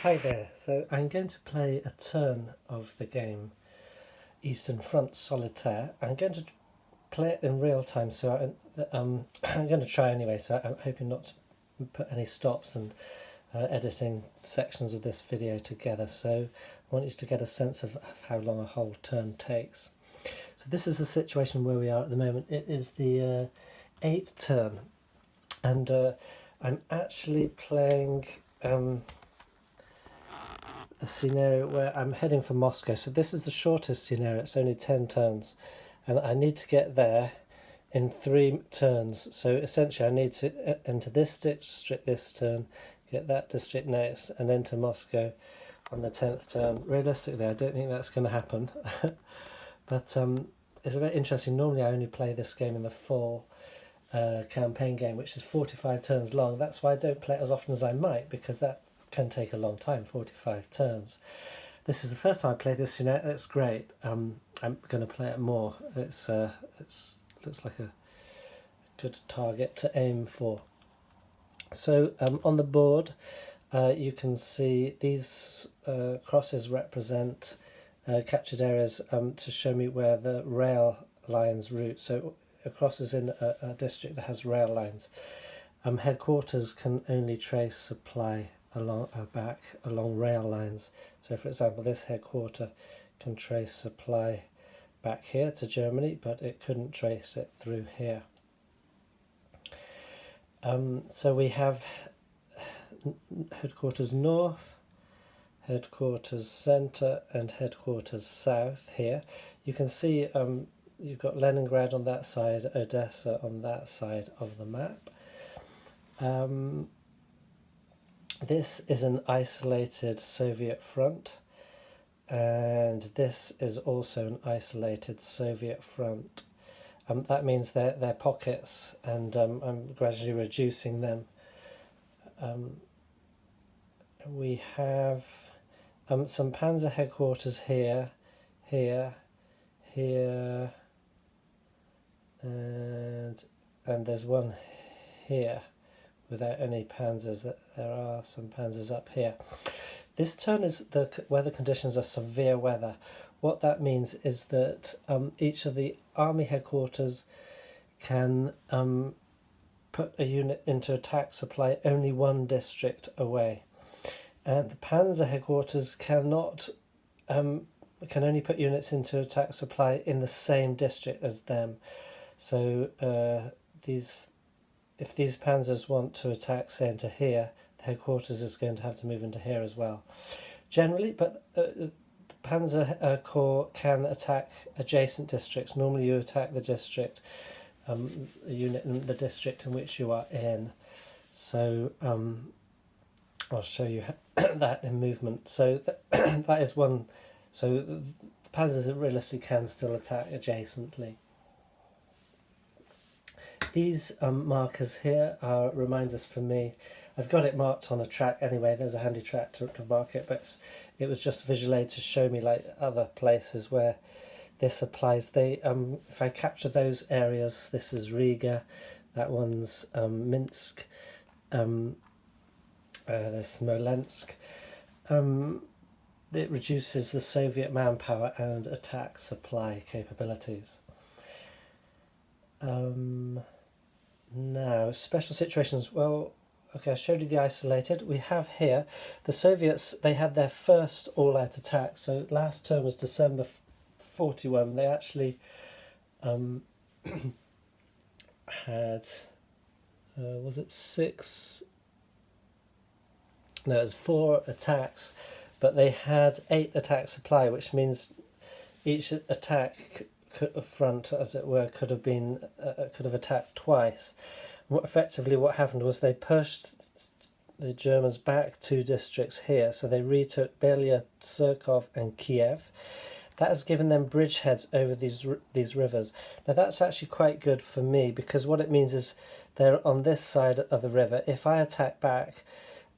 Hi there, so I'm going to play a turn of the game Eastern Front Solitaire. I'm going to play it in real time, so I'm going to try anyway, so I'm hoping not to put any stops and editing sections of this video together, so I want you to get a sense of how long a whole turn takes. So this is the situation where we are at the moment. It is the 8th turn, and I'm actually playing a scenario where I'm heading for Moscow. So this is the shortest scenario, it's only 10 turns, and I need to get there in 3 turns. So essentially I need to enter this district this turn, get that district next, and enter Moscow on the 10th turn. Realistically, I don't think that's going to happen. But it's very interesting. Normally I only play this game in the full campaign game, which is 45 turns long. That's why I don't play it as often as I might, because that can take a long time, 45 turns. This is the first time I play this scenario. It's great. I'm going to play it more. It's looks like a good target to aim for. So on the board you can see these crosses represent captured areas to show me where the rail lines route. So a cross is in a district that has rail lines. Headquarters can only trace supply along rail lines. So for example, this headquarter can trace supply back here to Germany, but it couldn't trace it through here. So we have headquarters north, headquarters centre and headquarters south here. You can see you've got Leningrad on that side, Odessa on that side of the map. This is an isolated Soviet front, and this is also an isolated Soviet front. That means they're pockets, and I'm gradually reducing them. We have some panzer headquarters here, here, here, and there's one here without any panzers. There are some panzers up here. This turn is the weather conditions are severe weather. What that means is that each of the army headquarters can put a unit into attack supply only one district away, and the panzer headquarters cannot can only put units into attack supply in the same district as them. So if these panzers want to attack, say, into here, the headquarters is going to have to move into here as well. Generally, but the Panzer Corps can attack adjacent districts. Normally you attack the district, a unit in the district in which you are in. So I'll show you that in movement. So that is one. So the panzers realistically can still attack adjacently. These markers here are reminders for me. I've got it marked on a track anyway. There's a handy track to mark it, but it was just a visual aid to show me like other places where this applies. If I capture those areas, this is Riga, that one's Minsk, there's Smolensk. It reduces the Soviet manpower and attack supply capabilities. Now, special situations. Well, okay, I showed you the isolated. We have here the Soviets. They had their first all-out attack. So last term was December 41. They actually had was it 6? No, it was 4 attacks, but they had 8 attack supply, which means each attack front, as it were, could have attacked twice. Effectively what happened was they pushed the Germans back 2 districts here, so they retook Belia, Surkov and Kiev. That has given them bridgeheads over these rivers. Now that's actually quite good for me, because what it means is they're on this side of the river. If I attack back,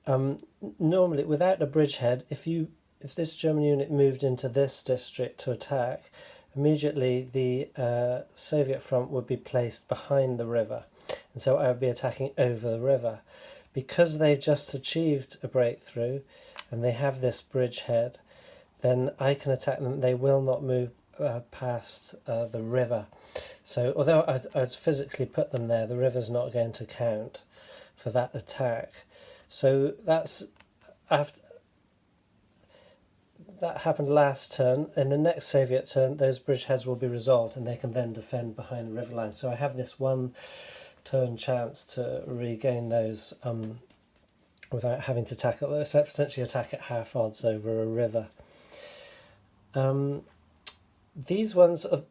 normally without a bridgehead, if this German unit moved into this district to attack, immediately the Soviet front would be placed behind the river, and so I would be attacking over the river. Because they've just achieved a breakthrough, and they have this bridgehead, then I can attack them. They will not move past the river. So although I'd physically put them there, the river's not going to count for that attack. So that's after that happened last turn. In the next Soviet turn, those bridgeheads will be resolved, and they can then defend behind the river line. So I have this one turn chance to regain those without having to tackle, potentially attack at half odds over a river. These ones are.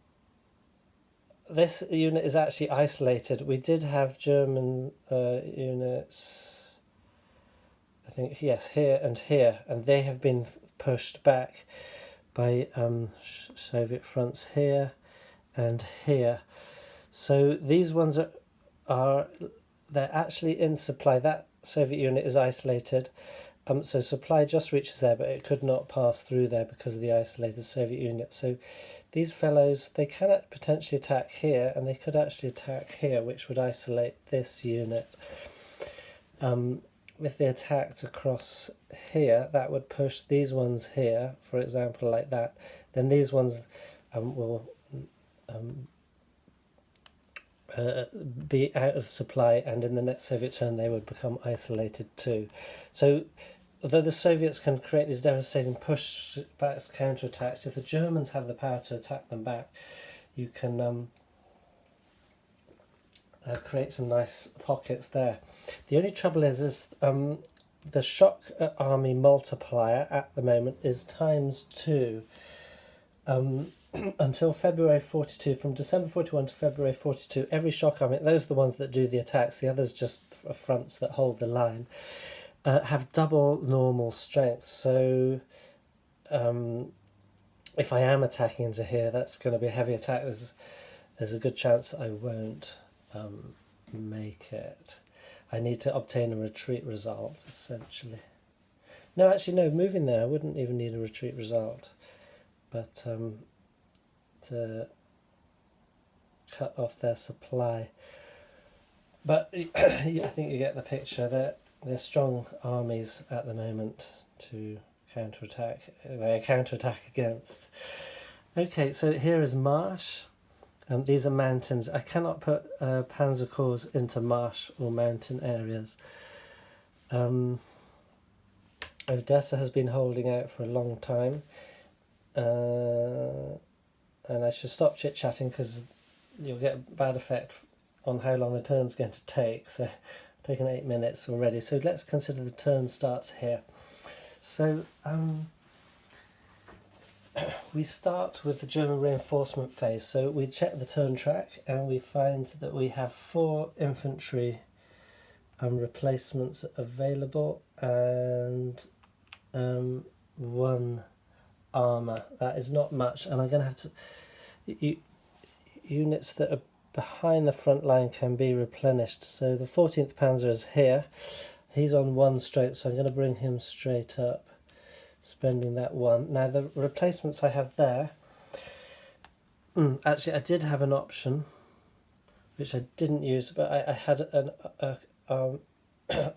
This unit is actually isolated. We did have German units, I think, yes, here, and they have been pushed back by Soviet fronts here and here. So these ones they're actually in supply. That Soviet unit is isolated. So supply just reaches there, but it could not pass through there because of the isolated Soviet unit. So these fellows, they cannot potentially attack here, and they could actually attack here, which would isolate this unit. If they attacked across here, that would push these ones here, for example, like that. Then these ones will be out of supply, and in the next Soviet turn they would become isolated too. So although the Soviets can create these devastating pushbacks, counterattacks, if the Germans have the power to attack them back, you can create some nice pockets there. The only trouble is the shock army multiplier at the moment is ×2. Until February 42, from December 41 to February 42, every shock army, those are the ones that do the attacks, the others just fronts that hold the line, have double normal strength. So if I am attacking into here, that's going to be a heavy attack. There's a good chance I won't make it. I need to obtain a retreat result, essentially. No, actually, no, moving there, I wouldn't even need a retreat result. But to cut off their supply. But I think you get the picture. They're strong armies at the moment to counterattack. They're counterattack against. Okay, so here is marsh. These are mountains. I cannot put panzer corps into marsh or mountain areas. Odessa has been holding out for a long time. And I should stop chit-chatting because you'll get a bad effect on how long the turn's going to take. So I've taken 8 minutes already. So let's consider the turn starts here. So we start with the German reinforcement phase. So we check the turn track and we find that we have 4 infantry replacements available and 1 armour. That is not much, and I'm going to have to units that are behind the front line can be replenished. So the 14th Panzer is here. He's on 1 straight, so I'm going to bring him straight up, spending that 1. Now the replacements I have there, actually I did have an option which I didn't use, but I had an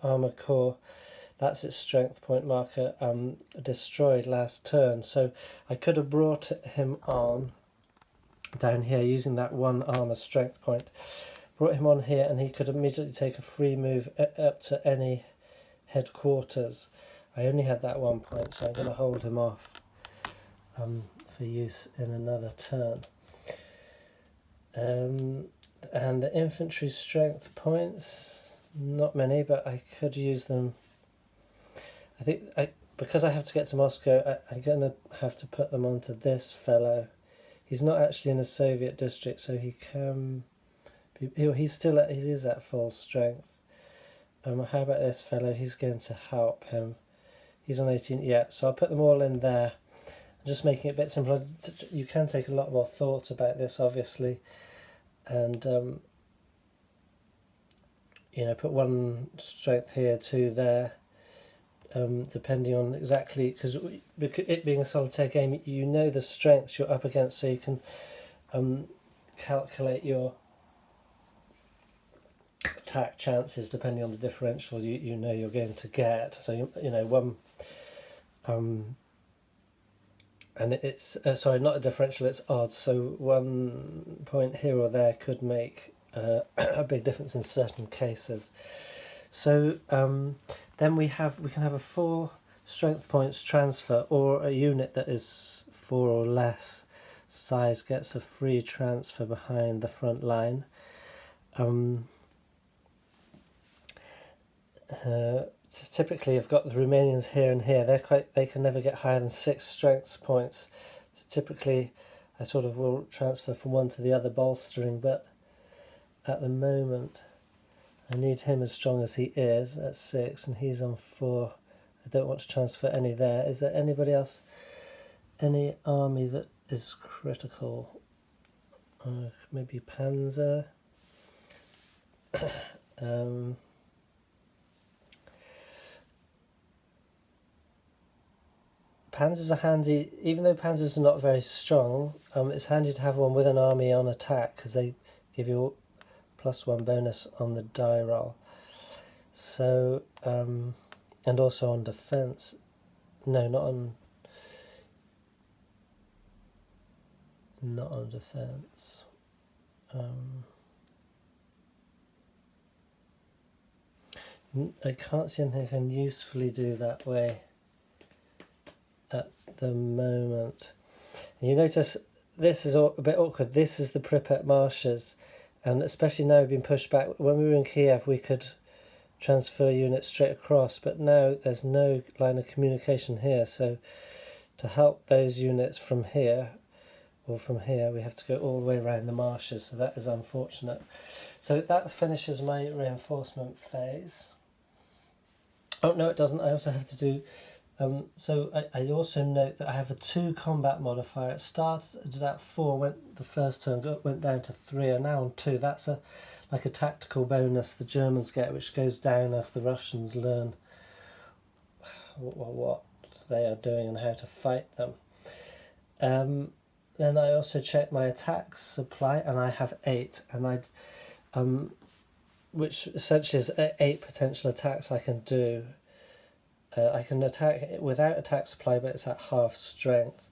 armour core. That's its strength point marker, destroyed last turn. So I could have brought him on down here using that 1 armour strength point. Brought him on here and he could immediately take a free move up to any headquarters. I only had that 1 point, so I'm going to hold him off for use in another turn. And the infantry strength points, not many, but I could use them. I think because I have to get to Moscow, I'm going to have to put them onto this fellow. He's not actually in a Soviet district, so he can be, he is at full strength. How about this fellow? He's going to help him. He's on 18, yeah, so I'll put them all in there. I'm just making it a bit simpler. You can take a lot more thought about this, obviously, and put 1 strength here, 2 there. Depending on exactly, because it being a solitaire game, you know the strengths you're up against, so you can calculate your attack chances depending on the differential you know you're going to get. So you know and it's sorry, not a differential, it's odd, so 1 point here or there could make a big difference in certain cases. So then we can have a 4 strength points transfer, or a unit that is 4 or less size gets a free transfer behind the front line. Typically I've got the Romanians here and here. They can never get higher than 6 strength points. So typically I sort of will transfer from one to the other bolstering, but at the moment I need him as strong as he is at 6, and he's on 4. I don't want to transfer any there. Is there anybody else, any army that is critical? Maybe Panzer. Panzers are handy, even though Panzers are not very strong. It's handy to have one with an army on attack, because they give you +1 bonus on the die roll. So, and also on defense. No, not on defense. I can't see anything I can usefully do that way at the moment. And you notice this is a bit awkward. This is the Pripyat marshes, and especially now we've been pushed back. When we were in Kiev we could transfer units straight across, but now there's no line of communication here, so to help those units from here or from here we have to go all the way around the marshes, so that is unfortunate. So that finishes my reinforcement phase. Oh no, it doesn't. I also have to do so I also note that I have a 2 combat modifier. It started at 4, the first turn, went down to 3, and now on 2. That's like a tactical bonus the Germans get, which goes down as the Russians learn what they are doing and how to fight them. Then I also check my attack supply, and I have 8, and which essentially is 8 potential attacks I can do. I can attack without attack supply, but it's at half strength,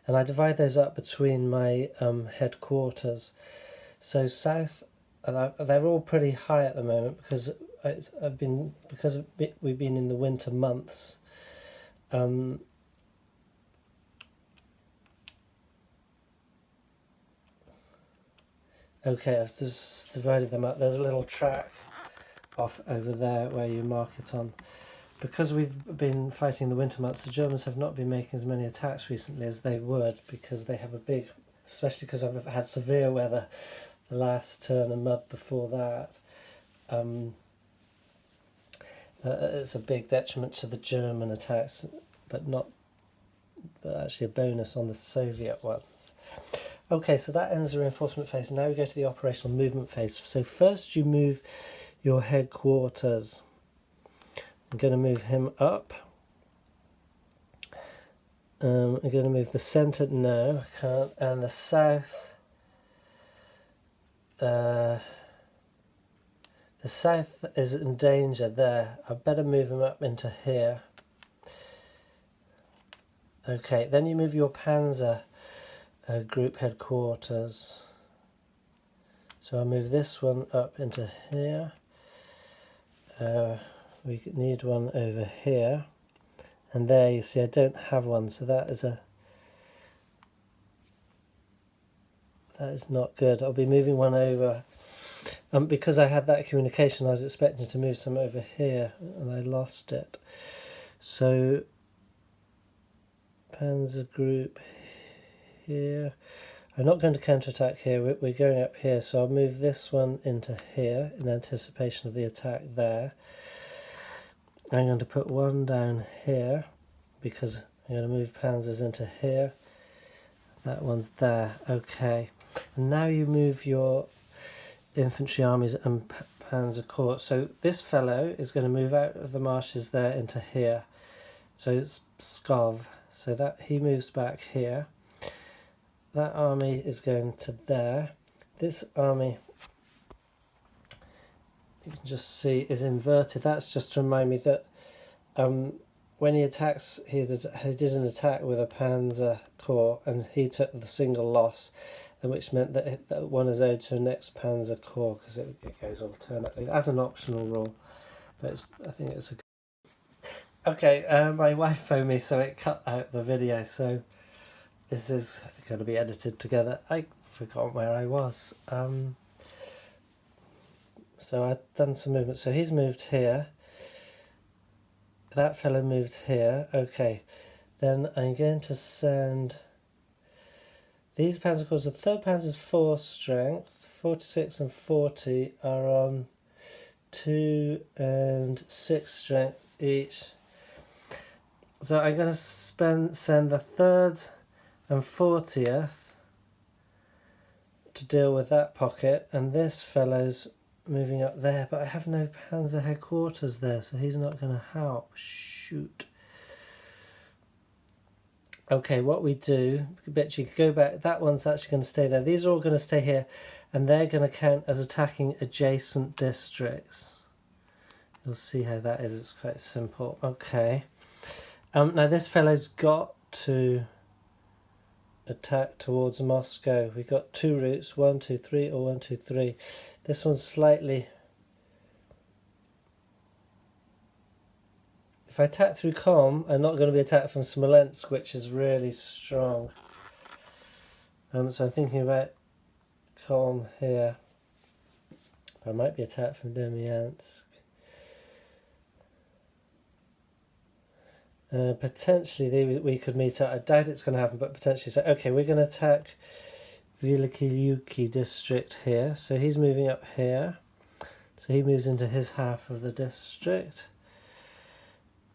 and I divide those up between my headquarters. So south, they're all pretty high at the moment because we've been in the winter months. Okay, I've just divided them up. There's a little track off over there where you mark it on. Because we've been fighting the winter months, the Germans have not been making as many attacks recently as they would, because they have a big, especially because I've had severe weather the last turn and mud before that. It's a big detriment to the German attacks, but actually a bonus on the Soviet ones. Okay, so that ends the reinforcement phase. Now we go to the operational movement phase. So first you move your headquarters. I'm going to move him up. I'm going to move the centre. No, I can't. And the south. The south is in danger there. I better move him up into here. Okay, then you move your Panzer group headquarters. So I'll move this one up into here. We need one over here, and there you see I don't have one, so that is not good. I'll be moving one over. Because I had that communication, I was expecting to move some over here, and I lost it. So Panzer group here. I'm not going to counterattack here. We're going up here, so I'll move this one into here in anticipation of the attack there. I'm going to put one down here because I'm going to move Panzers into here. That one's there. Okay. And now you move your infantry armies and Panzer Corps. So this fellow is going to move out of the marshes there into here. So it's Pskov. So that he moves back here. That army is going to there. This army, you can just see, is inverted. That's just to remind me that when he attacks, he did an attack with a Panzer Corps, and he took the single loss, which meant that one is owed to the next Panzer Corps, because it goes alternately. That's an optional rule, but I think it's a good... Okay, my wife phoned me, so it cut out the video, so this is going to be edited together. I forgot where I was. So I've done some movement. So he's moved here. That fellow moved here. Okay, then I'm going to send these Panzer Corps. The 3rd Panzer's 4 strength, 46 and 40 are on 2 and 6 strength each. So I'm going to send the 3rd and 40th to deal with that pocket, and this fellow's moving up there, but I have no Panzer headquarters there, so he's not going to help. Shoot. Okay, what we do, bet you could go back, that one's actually going to stay there. These are all going to stay here, and they're going to count as attacking adjacent districts. You'll see how that is, it's quite simple. Okay. Now this fellow's got to attack towards Moscow. We've got 2 routes, 1, 2, 3, or 1, 2, 3. This one's slightly... If I attack through Com, I'm not going to be attacked from Smolensk, which is really strong. So I'm thinking about Com here. I might be attacked from Demyansk. Potentially we could meet up. I doubt it's going to happen, but potentially. So, okay, we're going to attack Veliky district here. So he's moving up here. So he moves into his half of the district.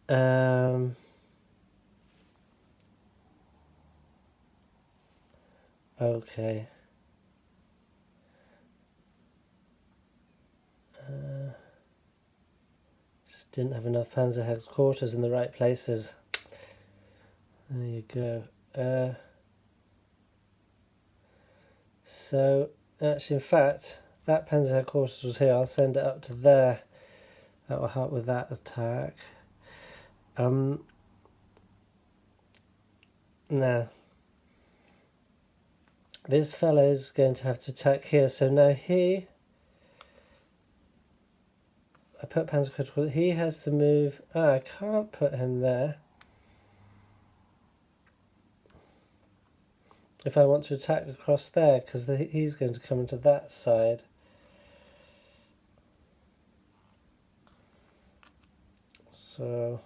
Okay. Just didn't have enough Panzer headquarters in the right places. There you go. So, actually, in fact, that Panzer headquarters was here. I'll send it up to there. That will help with that attack. Now, this fellow's going to have to attack here. So now I put Panzer headquarters. He has to move. I can't put him there. If I want to attack across there, because he's going to come into that side. So,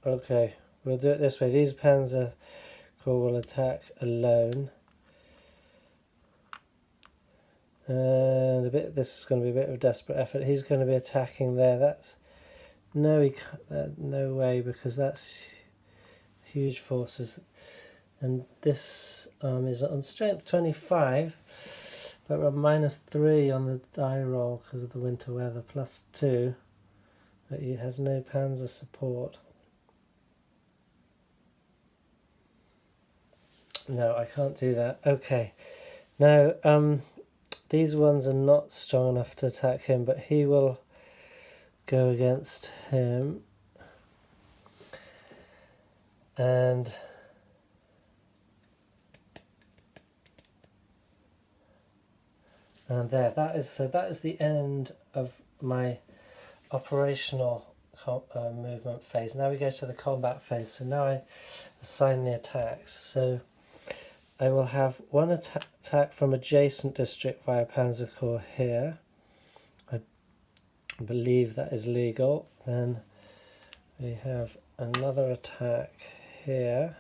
okay, we'll do it this way. These Panzer Corps will attack alone. And this is going to be a bit of a desperate effort. He's going to be attacking there. That's no, he can't, no way, because that's huge forces, and this is on strength 25, but we're on -3 on the die roll because of the winter weather, +2, but he has no Panzer support. No, I can't do that. Okay, now these ones are not strong enough to attack him, but he will go against him. And there, that is the end of my operational movement phase. Now we go to the combat phase. So now I assign the attacks. So I will have one attack from adjacent district via Panzer Corps here. I believe that is legal. Then we have another attack here,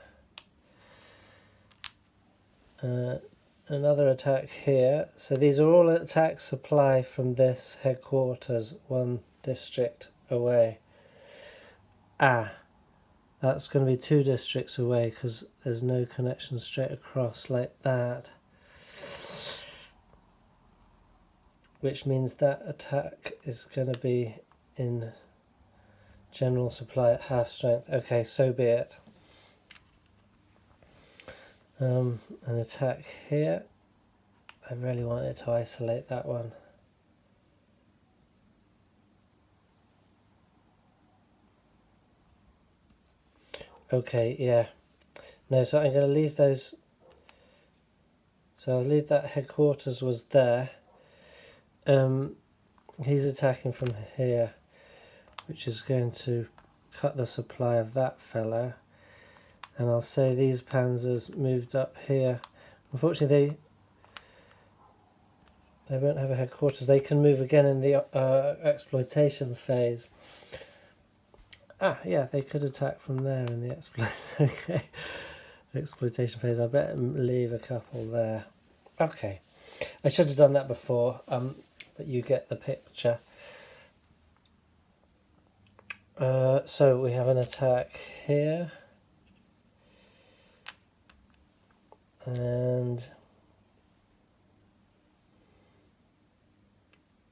another attack here. So these are all attack supply from this headquarters, 1 district away. That's going to be 2 districts away because there's no connection straight across like that, which means that attack is going to be in general supply at half strength. Okay, so be it. An attack here. I really wanted to isolate that one. Okay, yeah. No, so I'm going to leave those. So I'll leave that headquarters was there. He's attacking from here, which is going to cut the supply of that fellow. And I'll say these panzers moved up here. Unfortunately, they won't have a headquarters. They can move again in the exploitation phase. Yeah, they could attack from there in the okay. Exploitation phase. I better leave a couple there. Okay, I should have done that before, but you get the picture. So we have an attack here, and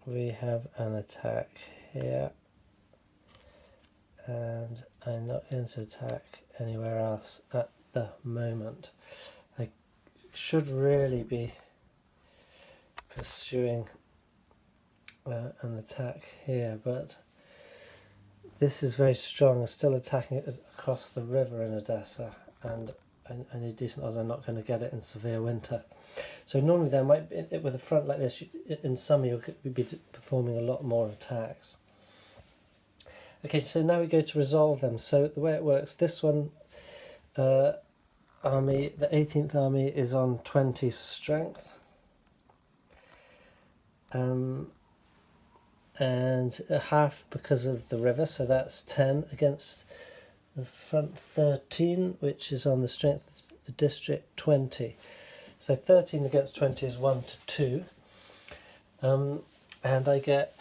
we have an attack here, and I'm not going to attack anywhere else at the moment. I should really be pursuing an attack here, but this is very strong. I'm still attacking it across the river in Odessa, and I need decent odds I'm not going to get it in severe winter. So normally there might be, with a front like this, in summer you'll be performing a lot more attacks. Okay, so now we go to resolve them. So the way it works, this one, army, the 18th army is on 20 strength. And a half because of the river, so that's 10 against the front 13, which is on the strength of the district 20. So 13 against 20 is 1 to 2. And I get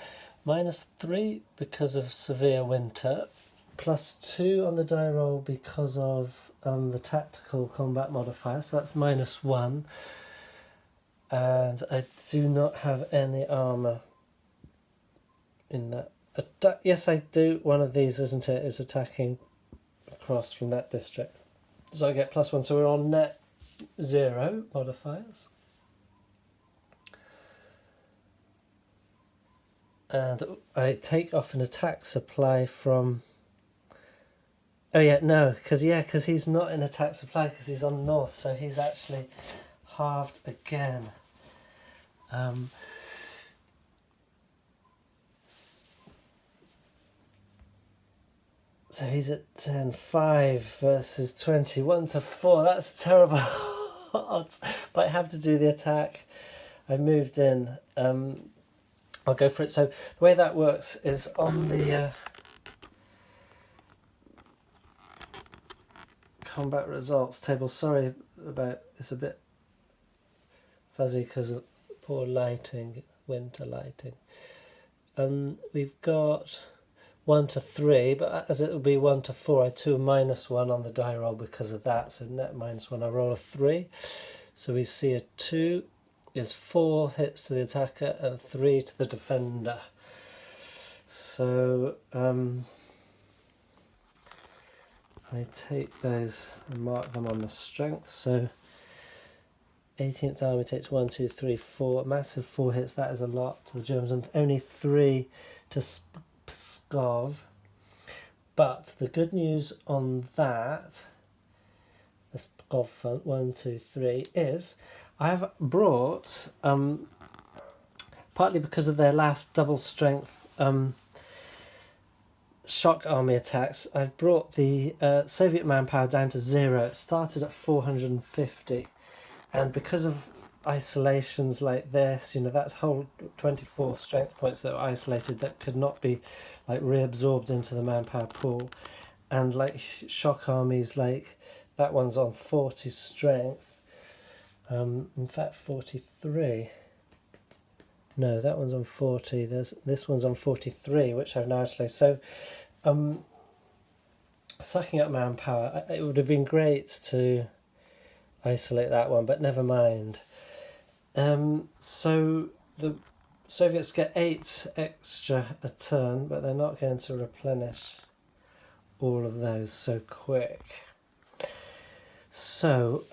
-3 because of severe winter, +2 on the die roll because of the tactical combat modifier, so that's -1. And I do not have any armour in that. Yes, I do. One of these, isn't it, is attacking across from that district. So I get +1, so we're on net 0 modifiers. And I take off an attack supply from... Oh yeah, no, because he's not in attack supply because he's on north, so he's actually halved again. So he's at 10-5 versus 21 to 4. That's terrible odds. But I have to do the attack. I moved in. I'll go for it. So the way that works is on the combat results table. Sorry about it's a bit fuzzy because of poor lighting, winter lighting. We've got 1 to 3, but as it will be 1 to 4, I do a -1 on the die roll because of that. So net -1, I roll a 3. So we see a 2 is 4 hits to the attacker and 3 to the defender. So I take those and mark them on the strength. So 18th army takes 1, 2, 3, 4. Massive 4 hits. That is a lot to the Germans, and only 3 to Pskov. But the good news on that, the Pskov front, 1, 2, 3, is I have brought, partly because of their last double strength shock army attacks, I've brought the Soviet manpower down to 0. It started at 450, and because of isolations like this, that's whole 24 strength points that were isolated that could not be like reabsorbed into the manpower pool, and like shock armies like that one's on 40 strength. In fact 43. No, that one's on 40. This one's on 43, which I've now isolated. So sucking up manpower, it would have been great to isolate that one, but never mind. So the Soviets get 8 extra a turn, but they're not going to replenish all of those so quick. So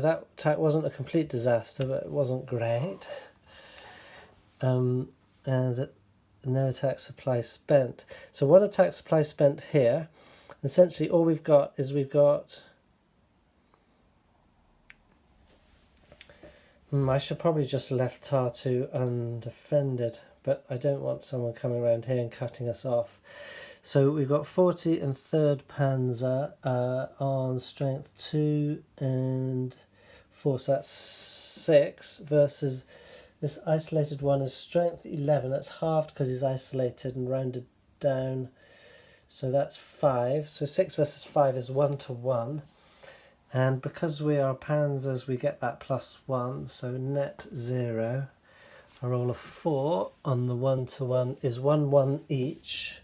that attack wasn't a complete disaster, but it wasn't great. And no attack supply spent. So one attack supply spent here, Essentially, all we've got is I should probably just left Tartu undefended, but I don't want someone coming around here and cutting us off. So we've got 40 and 3rd Panzer on strength 2 and 4, so that's 6, versus this isolated one is strength 11. That's halved because he's isolated and rounded down, so that's 5. So 6 versus 5 is 1-1. And because we are panzers, we get that +1, so net 0. A roll of 4 on the 1-1 is 1-1 each.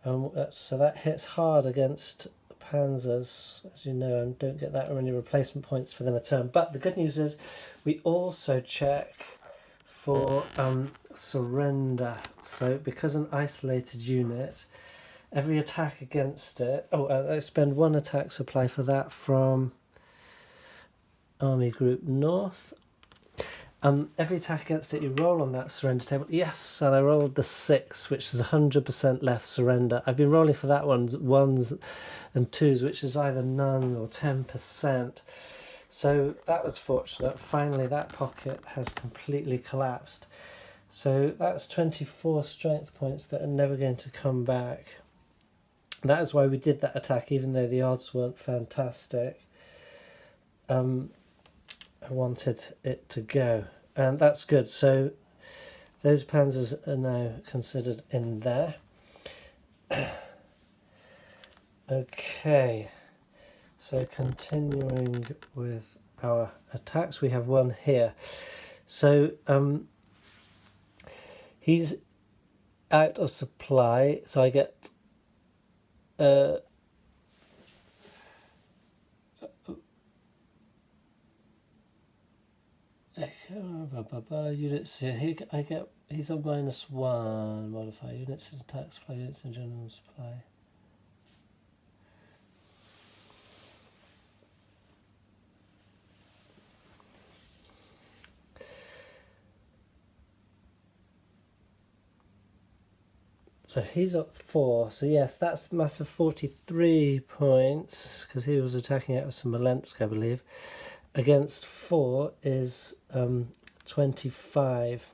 So that hits hard against panzers, as you know, and don't get that many replacement points for them a turn. But the good news is we also check for surrender. So because an isolated unit, every attack against it... I spend 1 attack supply for that from Army Group North. Every attack against it, you roll on that surrender table. Yes, and I rolled the 6, which is 100% left surrender. I've been rolling for that one, 1s and 2s, which is either none or 10%. So that was fortunate. Finally, that pocket has completely collapsed. So that's 24 strength points that are never going to come back. That is why we did that attack, even though the odds weren't fantastic. I wanted it to go, and that's good. So those panzers are now considered in there. Okay, so continuing with our attacks, we have one here. So he's out of supply, so I get units. He's on -1 modifier. Units in attack supply, units in general supply. So he's up 4. So yes, that's massive 43 points because he was attacking out of Smolensk, I believe. Against 4 is 25.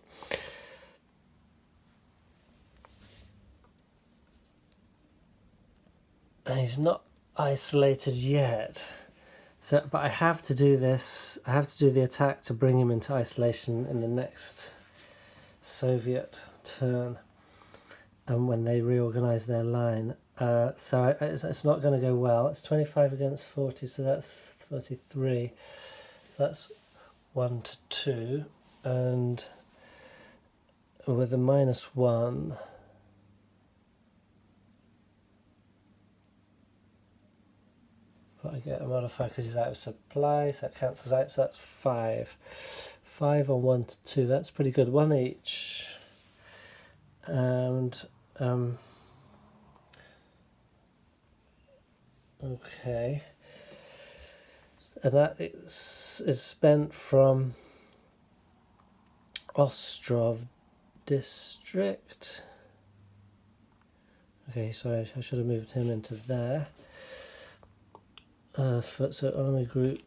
And he's not isolated yet. So, but I have to do this. I have to do the attack to bring him into isolation in the next Soviet turn, and when they reorganize their line. So it's not going to go well. It's 25 against 40, so that's 33. That's 1-2, and with a -1, but I get a modifier because he's out of supply, so that cancels out. So that's 5. 5 on 1-2. That's pretty good. 1 each, and okay. And that is spent from Ostrov district. Okay, sorry, I should have moved him into there. So Army Group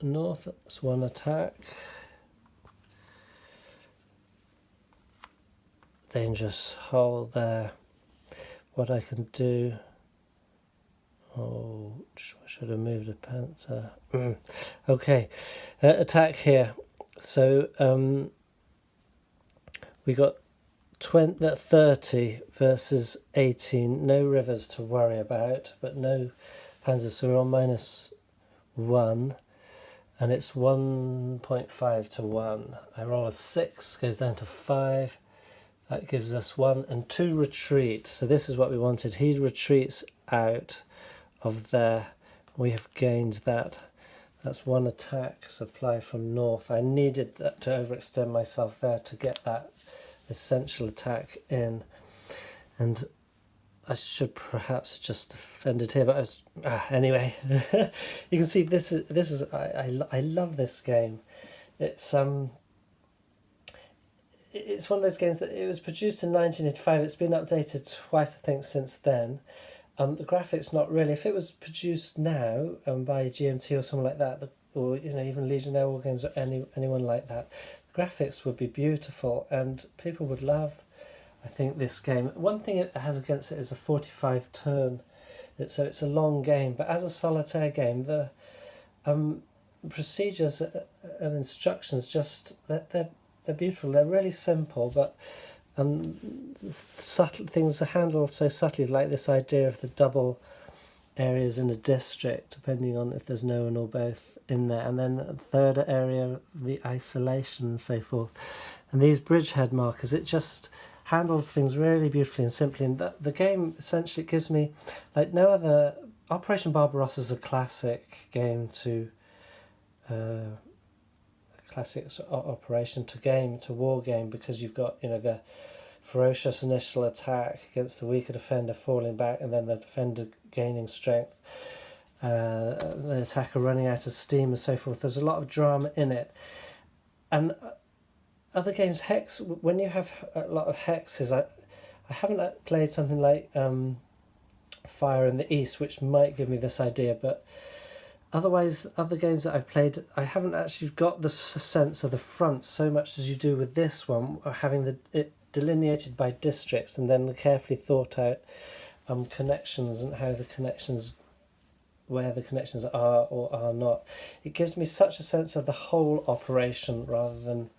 North, that's 1 attack. Dangerous hole there. What I can do... Oh, I should have moved a panzer. Okay, attack here. So we got 30 versus 18. No rivers to worry about, but no panzers. So we're on -1, and it's 1.5 to 1. I roll a 6, goes down to 5. That gives us 1 and 2 retreat. So this is what we wanted. He retreats out of there. We have gained that. That's 1 attack supply from north. I needed that to overextend myself there to get that essential attack in, and I should perhaps just defended here, but I was anyway. You can see this is I love this game. It's one of those games that it was produced in 1985. It's been updated twice, I think, since then. The graphics, not really. If it was produced now by GMT or someone like that, or even Legionnaire War Games or anyone like that, the graphics would be beautiful and people would love, I think, this game. One thing it has against it is a 45 turn, so it's a long game. But as a solitaire game, the procedures and instructions they're beautiful. They're really simple, but subtle things are handled so subtly, like this idea of the double areas in a district, depending on if there's no one or both in there, and then a third area, the isolation and so forth. And these bridgehead markers, it just handles things really beautifully and simply. And the game essentially gives me, like no other. Operation Barbarossa is a classic game to. Classic operation to war game, because you've got the ferocious initial attack against the weaker defender falling back, and then the defender gaining strength, the attacker running out of steam and so forth. There's a lot of drama in it. And other games, hex, when you have a lot of hexes, I haven't played something like Fire in the East, which might give me this idea, but otherwise, other games that I've played, I haven't actually got the sense of the front so much as you do with this one, having it delineated by districts and then the carefully thought out connections and where the connections are or are not. It gives me such a sense of the whole operation rather than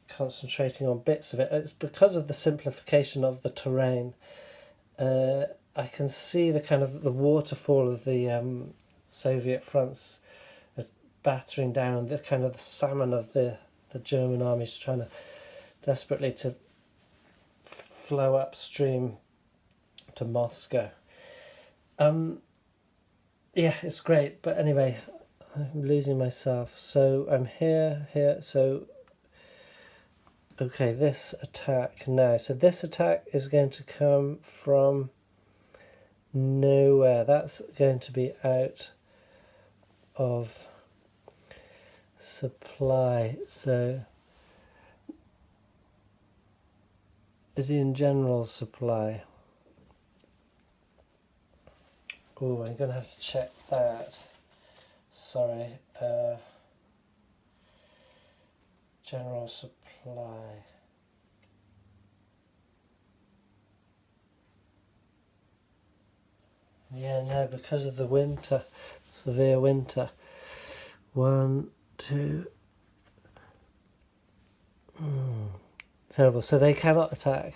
concentrating on bits of it. It's because of the simplification of the terrain. I can see the kind of the waterfall of the Soviet fronts battering down, the kind of the salmon of the German armies trying to desperately to flow upstream to Moscow. Yeah, it's great, but anyway, I'm losing myself. So I'm here, so okay, this attack now. So this attack is going to come from nowhere. That's going to be out of supply. So is he in general supply? Oh, I'm going to have to check that. Sorry. General supply. Yeah, no, because of the winter, severe winter. 1, 2. Terrible. So they cannot attack.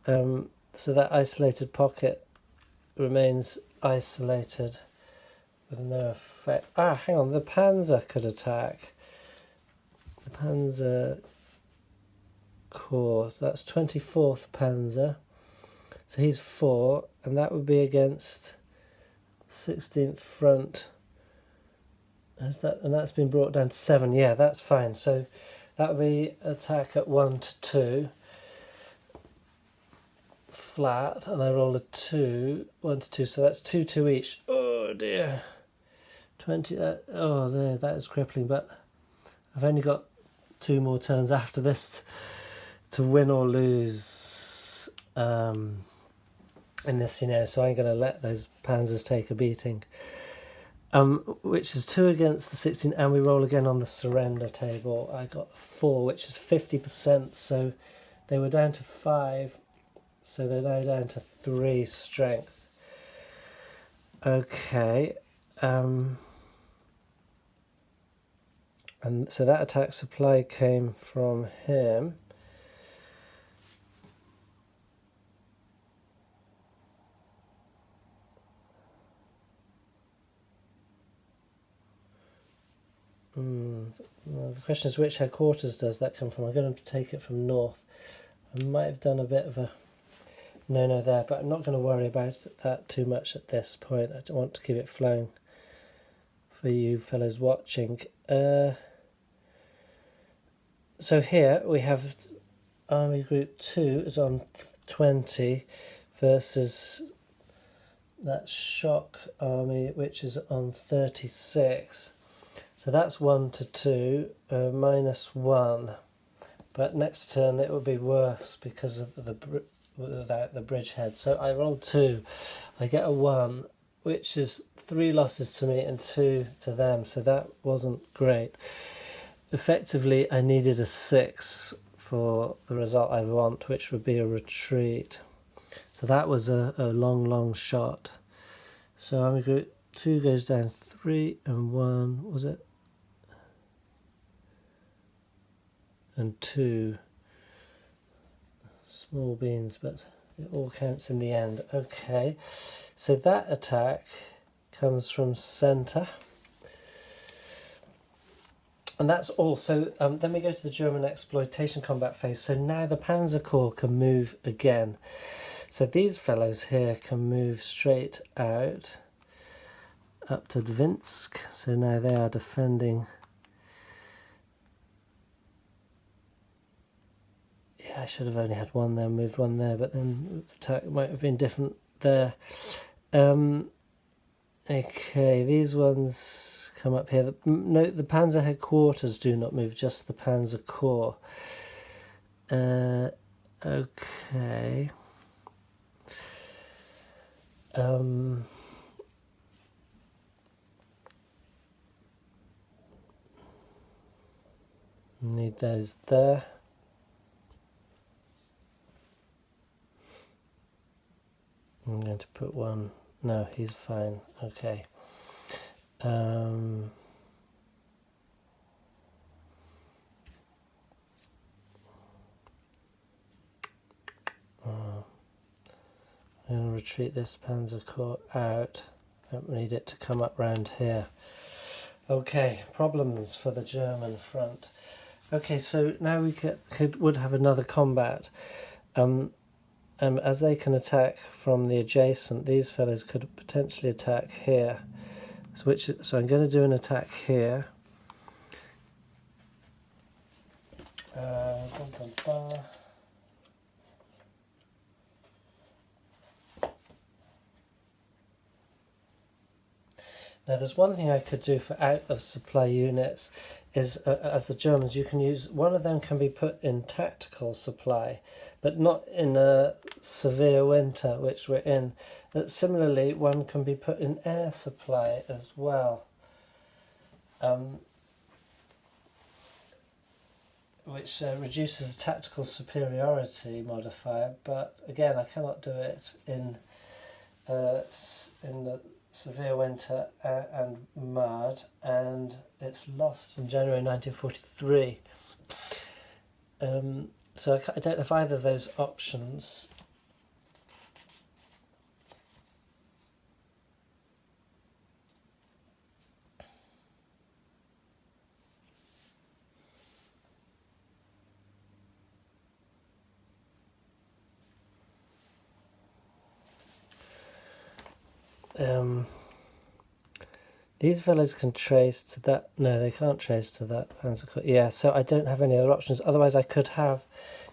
So that isolated pocket remains isolated with no effect. Hang on, the Panzer could attack. The Panzer Corps, that's 24th Panzer. So he's 4, and that would be against 16th Front. And that's been brought down to 7. Yeah, that's fine. So that would be attack at 1 to 2. Flat, and I roll a 2. 1 to 2, so that's 2 to each. Oh dear. 20, oh there, that is crippling, but I've only got 2 more turns after this to win or lose. In this scenario, so I'm going to let those panzers take a beating. Which is 2 against the 16, and we roll again on the surrender table. I got 4, which is 50%, so they were down to 5, so they're now down to 3 strength. Okay, and so that attack supply came from him. Well, the question is, which headquarters does that come from? I'm going to take it from north. I might have done a bit of a no there, but I'm not going to worry about that too much at this point. I don't want to keep it flowing for you fellows watching. So here we have Army Group 2 is on 20 versus that Shock Army, which is on 36. So that's 1 to 2, minus 1. But next turn it will be worse because of the without the bridgehead. So I rolled 2. I get a 1, which is 3 losses to me and 2 to them. So that wasn't great. Effectively, I needed a 6 for the result I want, which would be a retreat. So that was a long shot. So I'm going to 2 goes down 3 and 1, was it? And 2. Small beans, but it all counts in the end. Okay, so that attack comes from centre. And that's all. So then we go to the German exploitation combat phase. So now the Panzer Corps can move again. So these fellows here can move straight out up to Dvinsk. So now they are defending. Yeah, I should have only had 1 there, moved 1 there, but then the attack might have been different there. Okay, these ones come up here. Note the Panzer headquarters do not move, just the Panzer Corps. Okay. Need those there. I'm going to put 1. No, he's fine. Okay. I'm going to retreat this Panzer Corps out. Don't need it to come up round here. Okay, problems for the German front. Okay, so now we would have another combat. As they can attack from the adjacent, these fellows could potentially attack here. So I'm going to do an attack here. Now there's one thing I could do for out of supply units is, as the Germans, you can use, one of them can be put in tactical supply, but not in a severe winter, which we're in. Similarly, one can be put in air supply as well, which reduces the tactical superiority modifier, but again I cannot do it in the severe winter and mud, and it's lost in January 1943. So I don't have either of those options. These fellows can trace to that. No, they can't trace to that Panzer Corps. Yeah, so I don't have any other options. Otherwise, I could have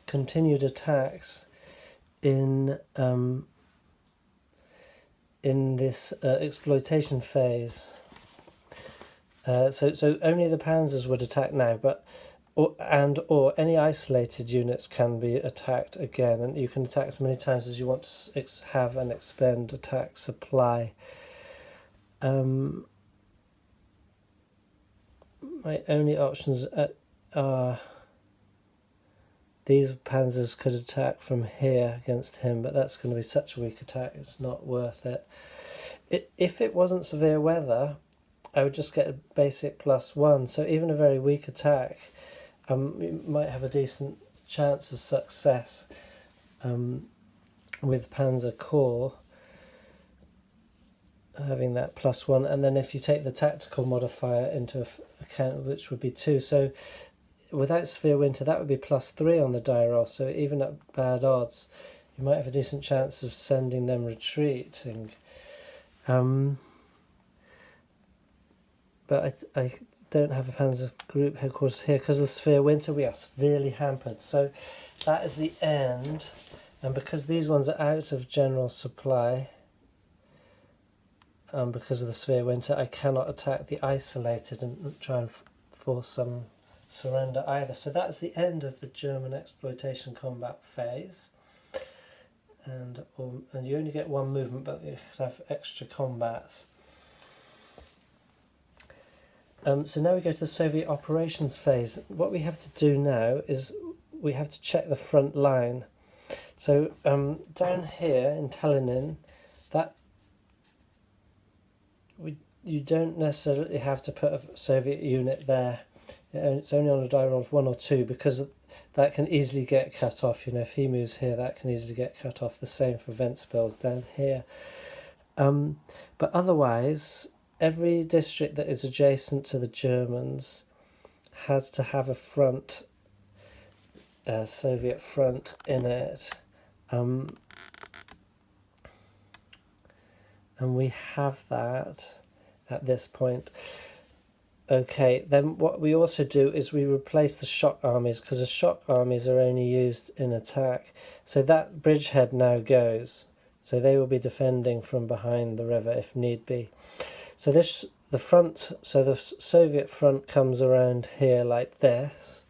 continued attacks in this exploitation phase. So only the Panzers would attack now, but or any isolated units can be attacked again, and you can attack as many times as you want to have and expend attack supply. My only options are these Panzers could attack from here against him, but that's going to be such a weak attack, it's not worth it. If it wasn't severe weather, I would just get a basic +1, so even a very weak attack, you might have a decent chance of success with Panzer Corps having that +1, and then if you take the tactical modifier into account, which would be 2, so without severe winter that would be +3 on the die roll, so even at bad odds you might have a decent chance of sending them retreating. But I don't have a Panzer Group headquarters here because of the severe winter. We are severely hampered, so that is the end. And because these ones are out of general supply, because of the severe winter, I cannot attack the isolated and try and force some surrender either. So that's the end of the German exploitation combat phase. and you only get one movement, but you could have extra combats. So now we go to the Soviet operations phase. What we have to do now is we have to check the front line. So down here in Tallinn, that you don't necessarily have to put a Soviet unit there. It's only on a die roll of 1 or 2, because that can easily get cut off. You know, if he moves here, that can easily get cut off. The same for Ventspils down here. But otherwise, every district that is adjacent to the Germans has to have a front, Soviet front in it. And we have that at this point. Okay, then what we also do is we replace the shock armies, because the shock armies are only used in attack. So that bridgehead now goes. So they will be defending from behind the river if need be. So the Soviet front comes around here like this,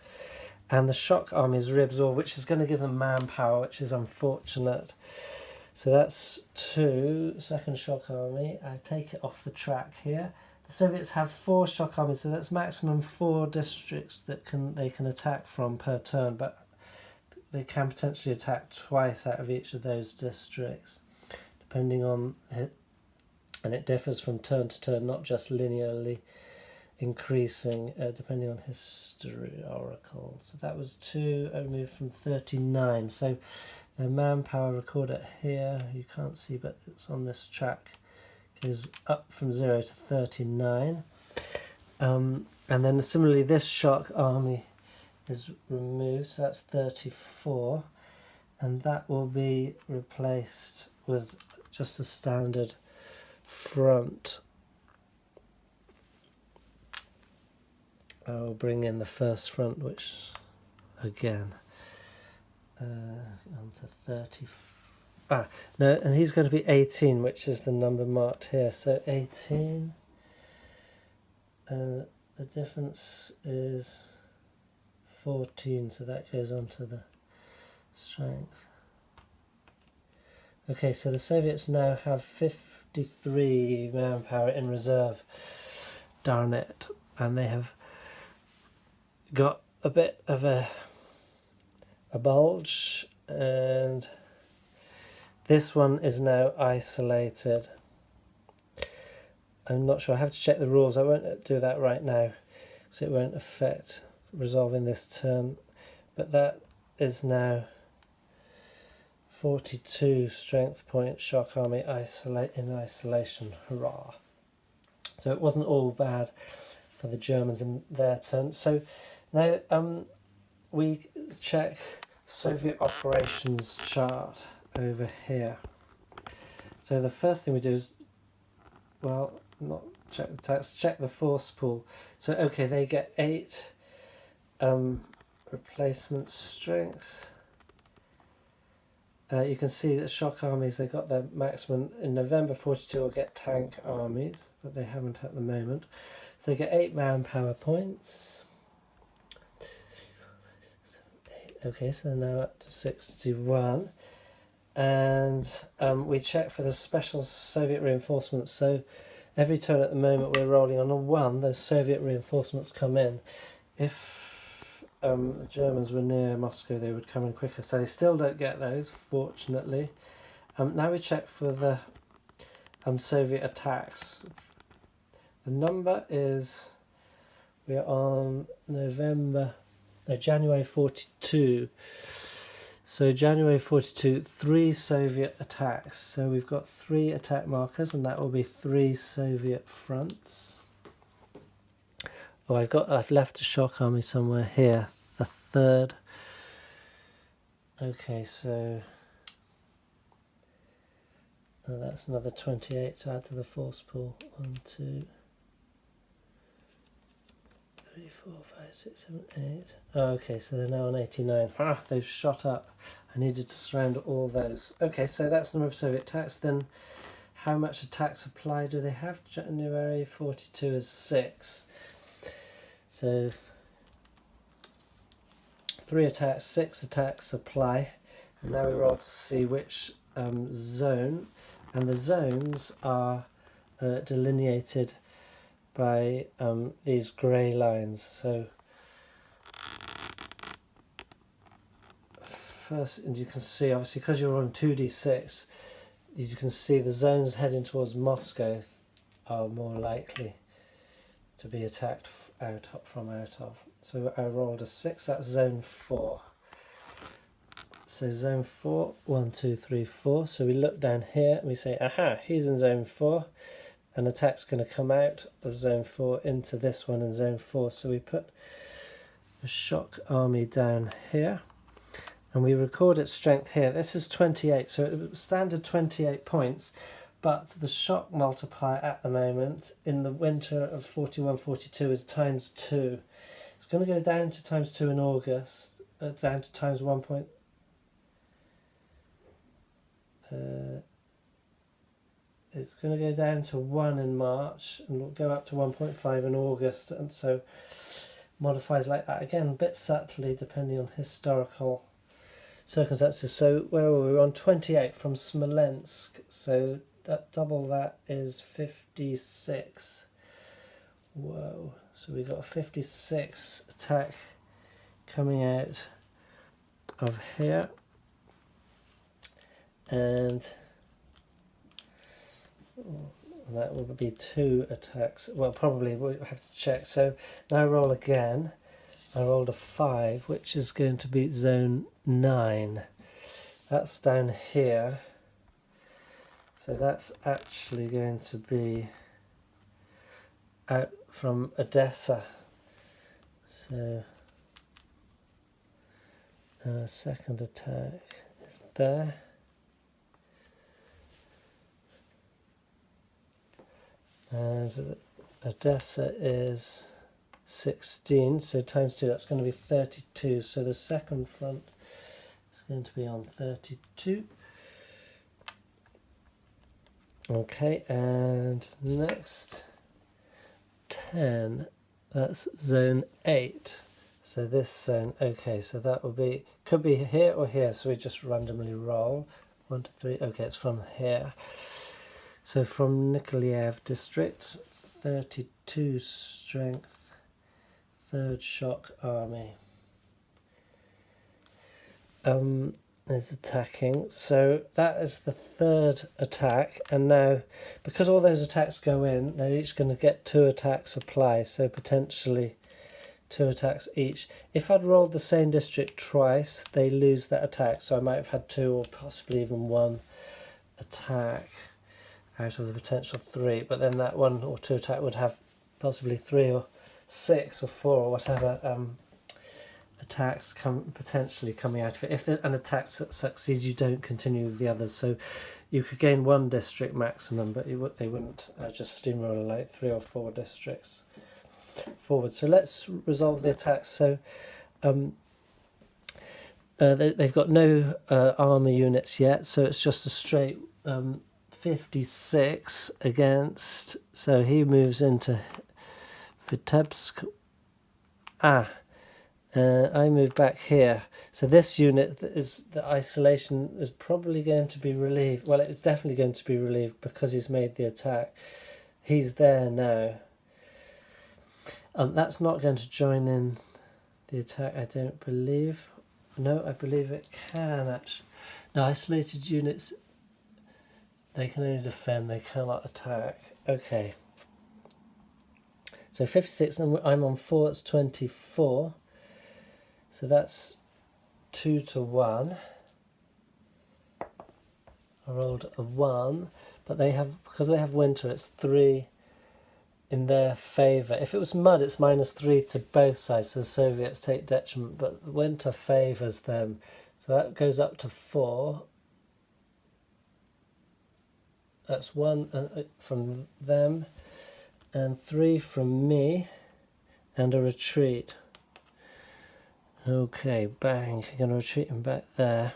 and the shock armies reabsorb, which is going to give them manpower, which is unfortunate. So that's 2, second shock army. I take it off the track here. The Soviets have 4 shock armies, so that's maximum 4 districts that they can attack from per turn, but they can potentially attack twice out of each of those districts, depending on it. And it differs from turn to turn, not just linearly increasing, depending on historical. So that was 2, I moved from 39. So the manpower recorded here, you can't see, but it's on this track, goes up from 0 to 39. And then similarly, this shock army is removed, so that's 34. And that will be replaced with just a standard front. I'll bring in the first front, which again on to 30. No, and he's going to be 18, which is the number marked here. So 18. The difference is 14, so that goes on to the strength. Okay, so the Soviets now have 53 manpower in reserve. Darn it. And they have got a bit of a bulge, and this one is now isolated. I'm not sure, I have to check the rules. I won't do that right now because it won't affect resolving this turn, but that is now 42 strength point shock army in isolation. Hurrah! So it wasn't all bad for the Germans in their turn. So now we check Soviet operations chart over here. So the first thing we do is, well, not check the attacks, check the force pool. So okay, they get 8 replacement strengths. You can see that shock armies, they got their maximum in November 42 will get tank armies, but they haven't at the moment. So they get 8 manpower points. Okay, so they're now up to 61. And we check for the special Soviet reinforcements. So every turn at the moment we're rolling on a 1, those Soviet reinforcements come in. If the Germans were near Moscow, they would come in quicker. So they still don't get those, fortunately. Now we check for the Soviet attacks. The number is, we are on January 42. So January 42, 3 Soviet attacks. So we've got 3 attack markers, and that will be 3 Soviet fronts. Oh, I've left a shock army somewhere here, the 3rd. Okay, so that's another 28 to add to the force pool. 1, 2, 3, 4, 5, 6, 7, 8. Okay, so they're now on 89. They've shot up. I needed to surround all those. Okay, so that's the number of Soviet attacks. Then how much attack supply do they have? January 42 is 6. So 3 attacks, 6 attacks supply. And now we roll to see which zone, and the zones are delineated by these grey lines. So first, and you can see obviously because you're on 2d6, you can see the zones heading towards Moscow are more likely to be attacked out of. So I rolled a 6, that's zone 4. So zone 4, 1, 2, 3, 4. So we look down here and we say, aha, he's in zone 4. An attack's going to come out of zone 4 into this one in zone 4. So we put a shock army down here. And we record its strength here. This is 28, so it was standard 28 points. But the shock multiplier at the moment in the winter of 41-42 is times 2. It's going to go down to times 2 in August, down to times 1. It's going to go down to 1 in March and will go up to 1.5 in August, and so modifies like that again, a bit subtly depending on historical circumstances. So where were we? We're on 28 from Smolensk, so that double that is 56. Whoa, so we got a 56 attack coming out of here, and that will be 2 attacks. Well, probably we'll have to check. So now I roll again. I rolled a 5, which is going to be zone 9. That's down here. So that's actually going to be out from Odessa. So second attack is there. And Odessa is 16, so times 2, that's going to be 32. So the second front is going to be on 32. Okay, and next 10, that's zone 8. So this zone, okay, so that will be, could be here or here, so we just randomly roll. 1, 2, 3, okay, it's from here. So from Nikolaev district, 32 strength, 3rd shock army. Is attacking, so that is the 3rd attack, and now because all those attacks go in, they're each going to get 2 attacks apply, so potentially 2 attacks each. If I'd rolled the same district twice, they lose that attack, so I might have had 2 or possibly even 1 attack out of the potential 3, but then that 1 or 2 attack would have possibly 3 or 6 or 4 or whatever attacks potentially coming out of it. If an attack succeeds, you don't continue with the others, so you could gain 1 district maximum, but they wouldn't just steamroller like 3 or 4 districts forward. So let's resolve the attacks. So they've got no armour units yet, so it's just a straight 56 against, so he moves into Vitebsk. I move back here. So this unit is the isolation is probably going to be relieved. Well, it's definitely going to be relieved because he's made the attack. He's there now. That's not going to join in the attack, I don't believe. No, I believe it can actually. No, isolated units, they can only defend, they cannot attack. Okay. So 56, and I'm on 4, it's 24. So that's 2 to 1. I rolled a 1, but they have, because they have winter, it's 3 in their favour. If it was mud, it's -3 to both sides, so the Soviets take detriment, but winter favours them. So that goes up to 4. That's 1 from them, and 3 from me, and a retreat. Okay, bang, I'm going to retreat him back there.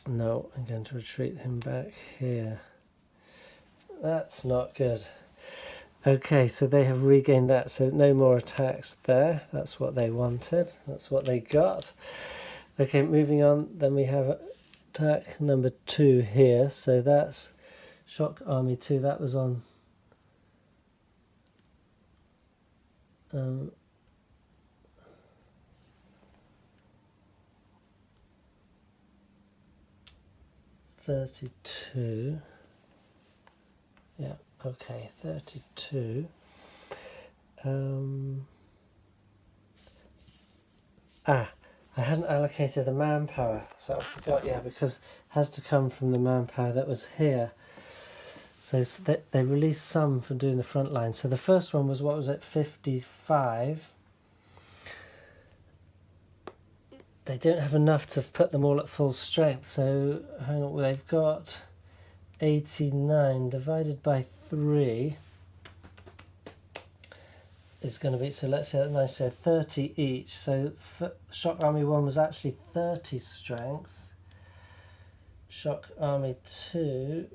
No, I'm going to retreat him back here. That's not good. Okay, so they have regained that, so no more attacks there. That's what they wanted. That's what they got. Okay, moving on, then we have attack number 2 here. So that's Shock Army 2. That was on 32. Yeah, okay, 32. I hadn't allocated the manpower, so I forgot, yeah, because it has to come from the manpower that was here. So they released some for doing the front line. So the first one was, what was it, 55. They don't have enough to put them all at full strength, so hang on, they've got 89 divided by 3 is going to be, so let's say that's nice, so 30 each. So Shock Army 1 was actually 30 strength, Shock Army 2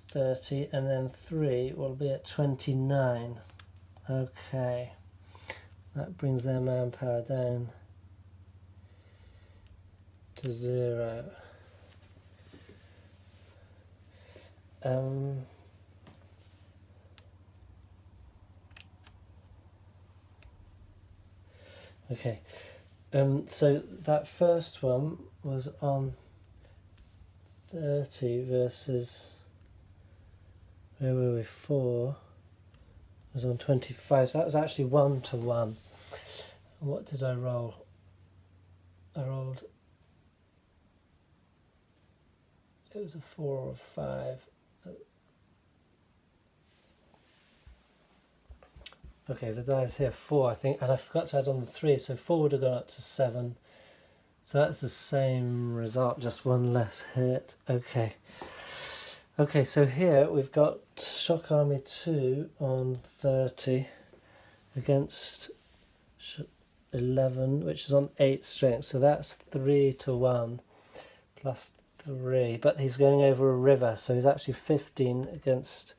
30, and then 3 will be at 29. Okay, that brings their manpower down to 0. Okay, so that first one was on 30 versus, where were we, 4 was on 25, so that was actually 1 to 1. And what did I roll? I rolled, it was a 4 or a 5. Okay, the dice here 4, I think, and I forgot to add on the 3, so 4 would have gone up to 7. So that's the same result, just one less hit. Okay. Okay, so here we've got Shock Army 2 on 30 against 11, which is on 8 strength. So that's 3 to 1 plus 3. But he's going over a river, so he's actually 15 against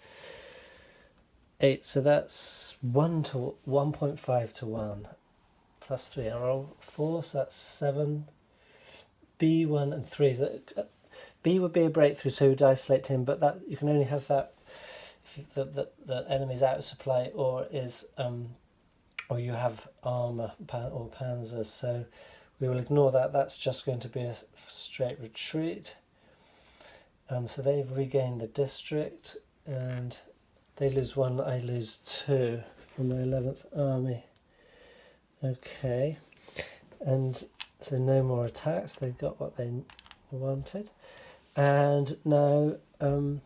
8. So that's 1.5 to 1 plus 3. I roll 4, so that's 7. B1 and 3. B would be a breakthrough, so we'd isolate him, but that you can only have that if the enemy's out of supply or is or you have armor or panzers. So we will ignore that. That's just going to be a straight retreat. So they've regained the district, and they lose 1. I lose 2 from my 11th army. Okay, and so no more attacks. They've got what they wanted. And now you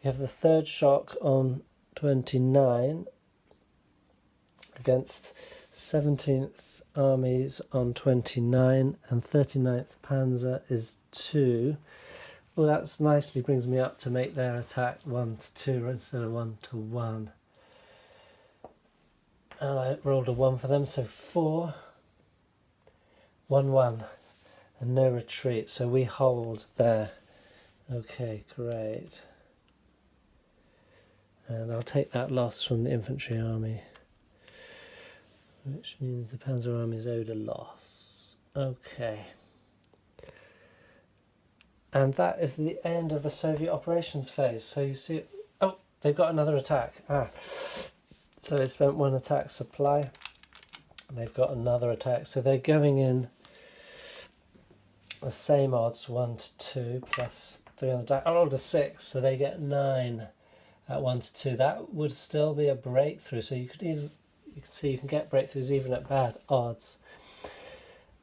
have the third shock on 29 against 17th armies on 29, and 39th Panzer is 2. Well, that's nicely brings me up to make their attack 1 to 2 instead of 1 to 1. And I rolled a 1 for them, so 4, 1, 1, and no retreat. So we hold there. Okay, great. And I'll take that loss from the infantry army, which means the Panzer army is owed a loss. Okay. And that is the end of the Soviet operations phase. So you see, oh, they've got another attack. So they spent 1 attack supply, and they've got another attack. So they're going in the same odds, 1 to 2 plus 3 on the die. I rolled a 6, so they get 9 at 1 to 2. That would still be a breakthrough. So you could even, you can see you can get breakthroughs even at bad odds.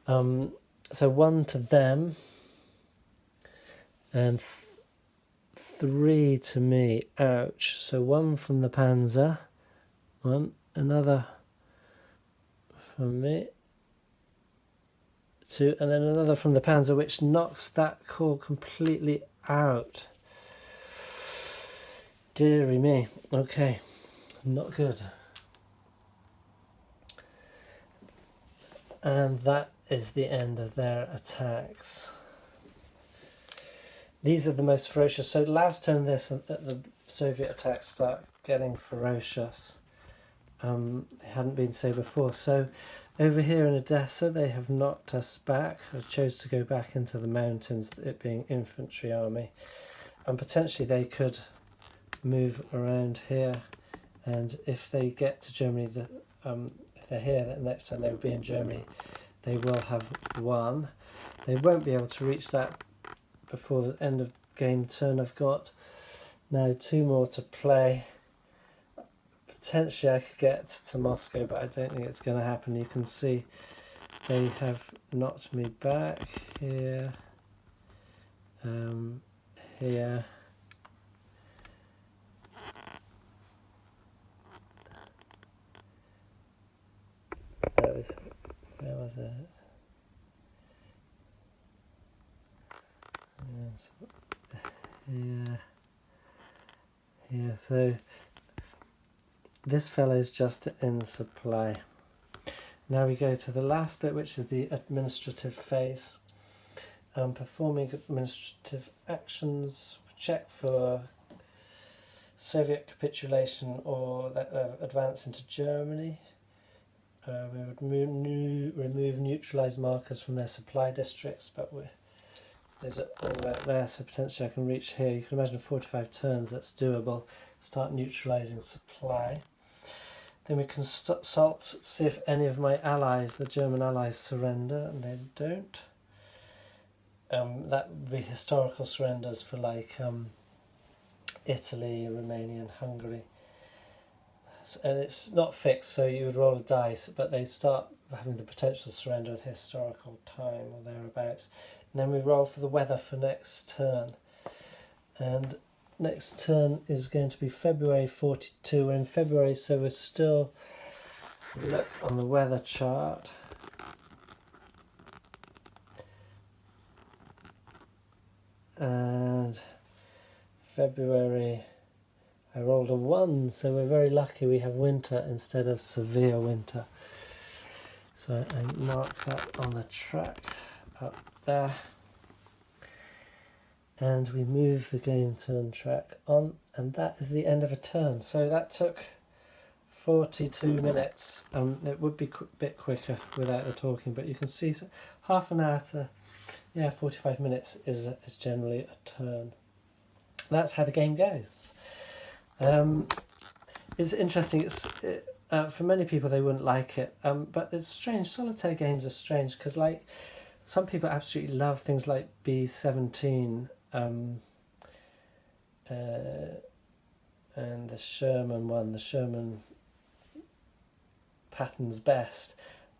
So 1 to them, and 3 to me. Ouch. So 1 from the Panzer, 1, another from me, 2, and then another from the Panzer, which knocks that core completely out. Deary me. Okay, not good. And that is the end of their attacks. These are the most ferocious. So last turn the Soviet attacks start getting ferocious. They hadn't been so before. So Over here in Odessa, they have knocked us back. I chose to go back into the mountains, it being infantry army. And potentially they could move around here. And if they get to Germany, if they're here, the next time they will be in Germany, they will have won. They won't be able to reach that before the end of game turn. I've got now 2 more to play. Potentially I could get to Moscow, but I don't think it's going to happen. You can see they have knocked me back here, here. Where was it? Yes. Yeah, so this fellow's just in supply. Now we go to the last bit, which is the administrative phase. Performing administrative actions, check for Soviet capitulation or advance into Germany. We would remove neutralised markers from their supply districts, but there's all that there, so potentially I can reach here. You can imagine 45 turns, that's doable. Start neutralising supply. Then we consult, see if any of my allies, the German allies, surrender, and they don't. That would be historical surrenders for like Italy, Romania and Hungary. And it's not fixed, so you would roll a dice, but they start having the potential surrender at historical time or thereabouts. And then we roll for the weather for next turn. And next turn is going to be February 42. We're in February, so we're still, look on the weather chart. And February, I rolled a 1, so we're very lucky we have winter instead of severe winter. So I mark that on the track up there. And we move the game turn track on, and that is the end of a turn. So that took 42 minutes. It would be a bit quicker without the talking, but you can see half an hour to 45 minutes is generally a turn. That's how the game goes. It's interesting. For many people they wouldn't like it, but it's strange. Solitaire games are strange because, like, some people absolutely love things like B17 and the Sherman one, the Sherman Patton's Best.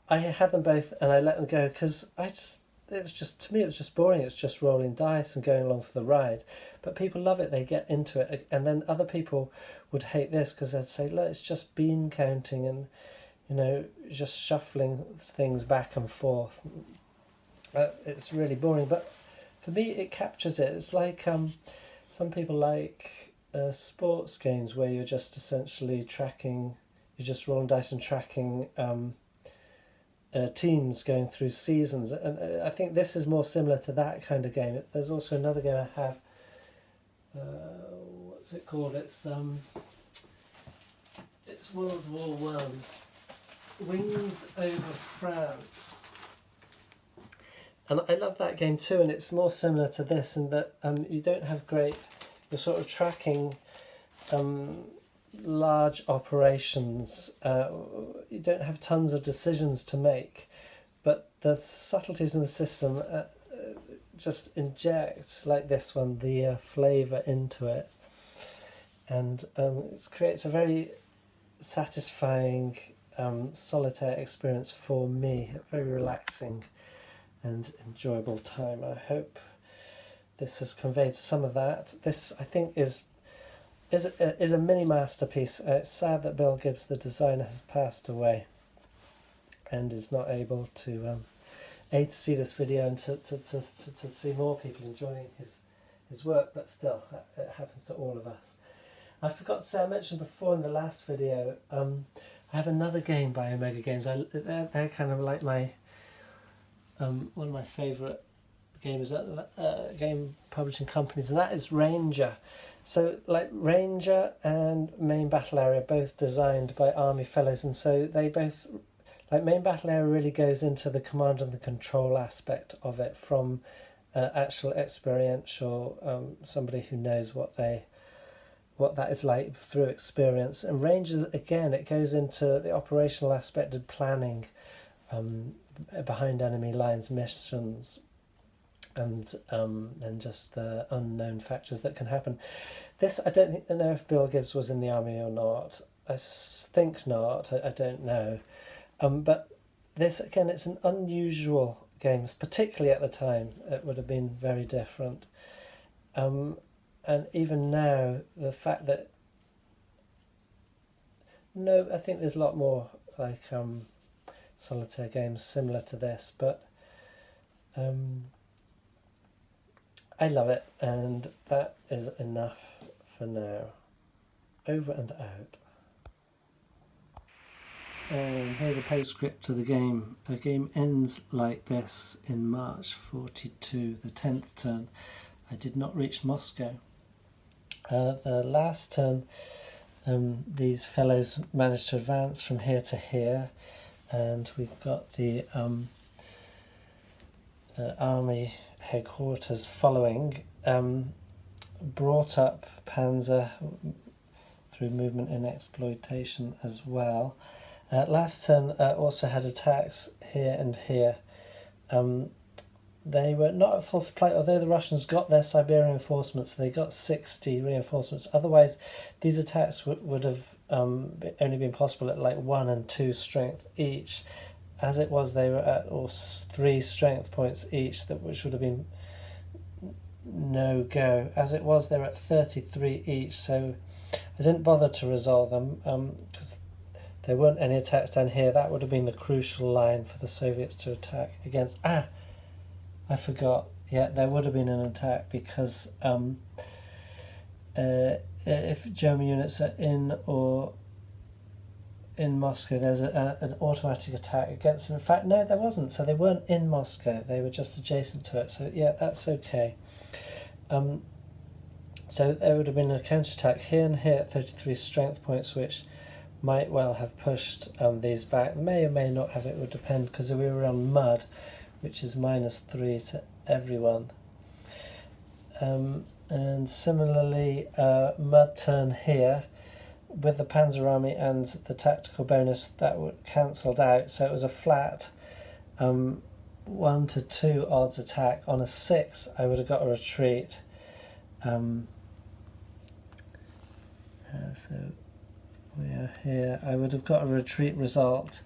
I had them both and I let them go because it was just boring. It's just rolling dice and going along for the ride. But people love it, they get into it. And then other people would hate this because they'd say, look, it's just bean counting and, you know, just shuffling things back and forth. It's really boring. But for me, it captures it. It's like some people like sports games where you're just essentially tracking, you're just rolling dice and tracking teams going through seasons, and I think this is more similar to that kind of game. There's also another game I have. What's it called? It's World War One. Wings over France. And I love that game too, and it's more similar to this in that you don't have you're sort of tracking large operations. You don't have tons of decisions to make, but the subtleties in the system just inject, like this one, the flavour into it, and it creates a very satisfying solitaire experience for me, a very relaxing and enjoyable time. I hope this has conveyed some of that. This, I think, is a mini masterpiece. It's sad that Bill Gibbs, the designer, has passed away and is not able to to see this video and to see more people enjoying his work, but still, it happens to all of us. I forgot to say, I mentioned before in the last video, I have another game by Omega Games. They're kind of like my one of my favourite game publishing companies, and that is Ranger. So, like, Ranger and Main Battle Area, both designed by Army Fellows, and so they both, like main battle area really goes into the command and the control aspect of it from actual experiential, somebody who knows what that is like through experience. And ranges, again, it goes into the operational aspect of planning behind enemy lines, missions, and just the unknown factors that can happen. This, I don't know if Bill Gibbs was in the army or not. I think not. I don't know. But this, again, it's an unusual game, particularly at the time. It would have been very different. And even now, the fact that... No, I think there's a lot more like solitaire games similar to this, but I love it, and that is enough for now. Over and out. Here's a postscript to the game. The game ends like this in March 42, the 10th turn. I did not reach Moscow. The last turn, these fellows managed to advance from here to here, and we've got the army headquarters following, brought up Panzer through movement and exploitation as well. Last turn also had attacks here and here. They were not at full supply, although the Russians got their Siberian reinforcements. They got 60 reinforcements. Otherwise, these attacks would have only been possible at like 1 and 2 strength each. As it was, they were at 3 strength points each, which would have been no go. As it was, they were at 33 each, so I didn't bother to resolve them because there weren't any attacks down here. That would have been the crucial line for the Soviets to attack against. I forgot. Yeah, there would have been an attack because if German units are in Moscow, there's an automatic attack against them. In fact, no, there wasn't. So they weren't in Moscow. They were just adjacent to it. So yeah, that's okay. So there would have been a counterattack here and here at 33 strength points, which might well have pushed these back. May or may not have, it would depend, because we were on mud, which is -3 to everyone. And similarly, mud turn here, with the Panzer Army and the tactical bonus, that would cancelled out, so it was a flat 1 to 2 odds attack. On a 6 I would have got a retreat. So we are here. I would have got a retreat result.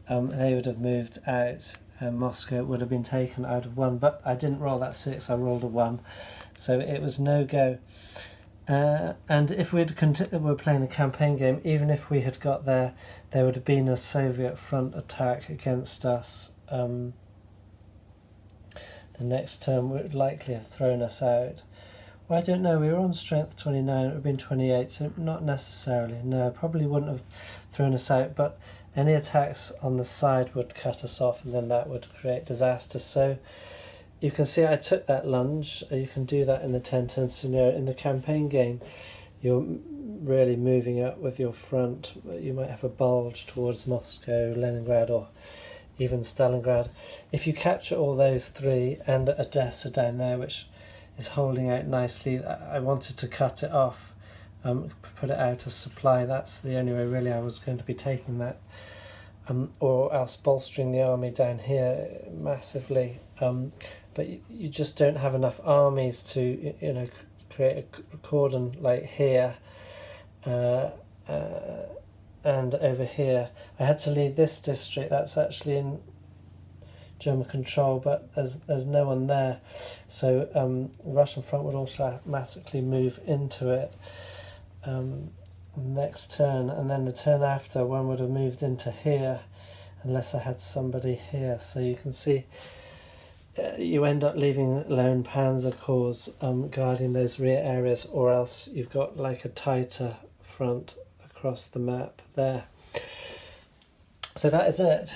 They would have moved out, and Moscow would have been taken. I would have won, but I didn't roll that 6, I rolled a 1, so it was no go. And if we were playing the campaign game, even if we had got there, there would have been a Soviet front attack against us. The next turn would likely have thrown us out. Well, I don't know, we were on strength 29, it would have been 28, so not necessarily. No, probably wouldn't have thrown us out, but any attacks on the side would cut us off, and then that would create disaster. So you can see I took that lunge. You can do that in the 10-turn scenario. In the campaign game, you're really moving up with your front. You might have a bulge towards Moscow, Leningrad, or even Stalingrad. If you capture all those 3 and Odessa down there, which is holding out nicely, I wanted to cut it off, put it out of supply. That's the only way really I was going to be taking that, or else bolstering the army down here massively. But you just don't have enough armies to, create a cordon like here and over here. I had to leave this district. That's actually in German control, but there's no one there, so the Russian front would automatically move into it next turn, and then the turn after one would have moved into here unless I had somebody here. So you can see you end up leaving lone panzer corps guarding those rear areas, or else you've got like a tighter front across the map there. So that is it.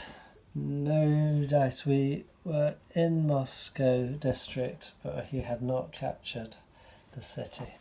No dice. We were in Moscow district, but he had not captured the city.